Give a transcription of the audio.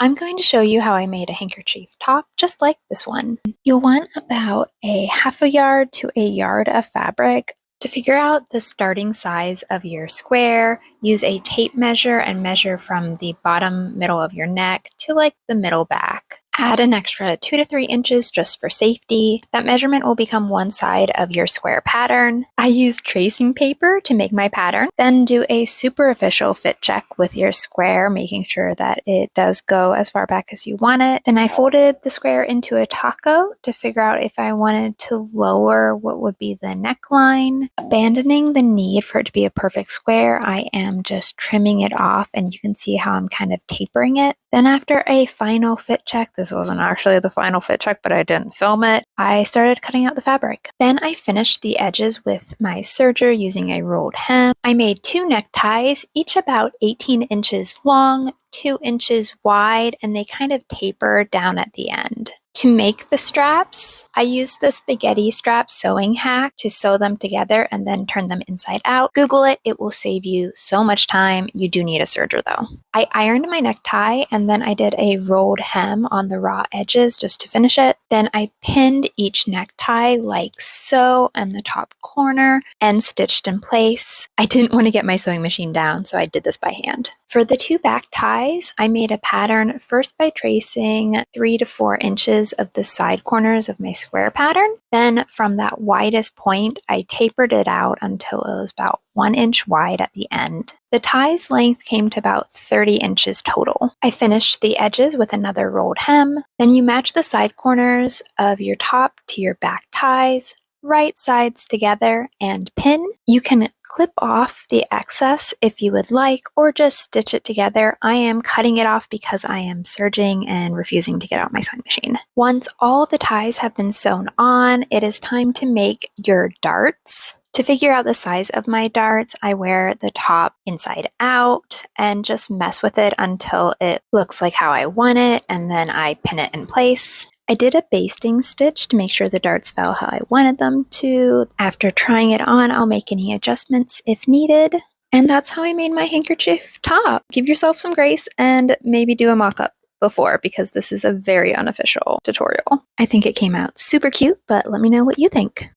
I'm going to show you how I made a handkerchief top just like this one. You'll want about a half a yard to a yard of fabric. To figure out the starting size of your square, use a tape measure and measure from the bottom middle of your neck to like the middle back. Add an extra 2 to 3 inches just for safety. That measurement will become one side of your square pattern. I used tracing paper to make my pattern. Then do a superficial fit check with your square, making sure that it does go as far back as you want it. Then I folded the square into a taco to figure out if I wanted to lower what would be the neckline. Abandoning the need for it to be a perfect square, I am just trimming it off, and you can see how I'm kind of tapering it. Then after a final fit check, this wasn't actually the final fit check, but I didn't film it, I started cutting out the fabric. Then I finished the edges with my serger using a rolled hem. I made 2 neckties, each about 18 inches long, 2 inches wide, and they kind of taper down at the end. To make the straps, I used the spaghetti strap sewing hack to sew them together and then turn them inside out. Google it, it will save you so much time. You do need a serger though. I ironed my necktie and then I did a rolled hem on the raw edges just to finish it. Then I pinned each necktie like so in the top corner and stitched in place. I didn't want to get my sewing machine down, so I did this by hand. For the 2 back ties, I made a pattern first by tracing 3 to 4 inches of the side corners of my square pattern. Then from that widest point, I tapered it out until it was about 1 inch wide at the end. The tie's length came to about 30 inches total. I finished the edges with another rolled hem. Then you match the side corners of your top to your back ties, right sides together, and pin. You can clip off the excess if you would like, or just stitch it together. I am cutting it off because I am serging and refusing to get out my sewing machine. Once all the ties have been sewn on, it is time to make your darts. To figure out the size of my darts, I wear the top inside out and just mess with it until it looks like how I want it, and then I pin it in place. I did a basting stitch to make sure the darts fell how I wanted them to. After trying it on, I'll make any adjustments if needed. And that's how I made my handkerchief top. Give yourself some grace and maybe do a mock-up before, because this is a very unofficial tutorial. I think it came out super cute, but let me know what you think.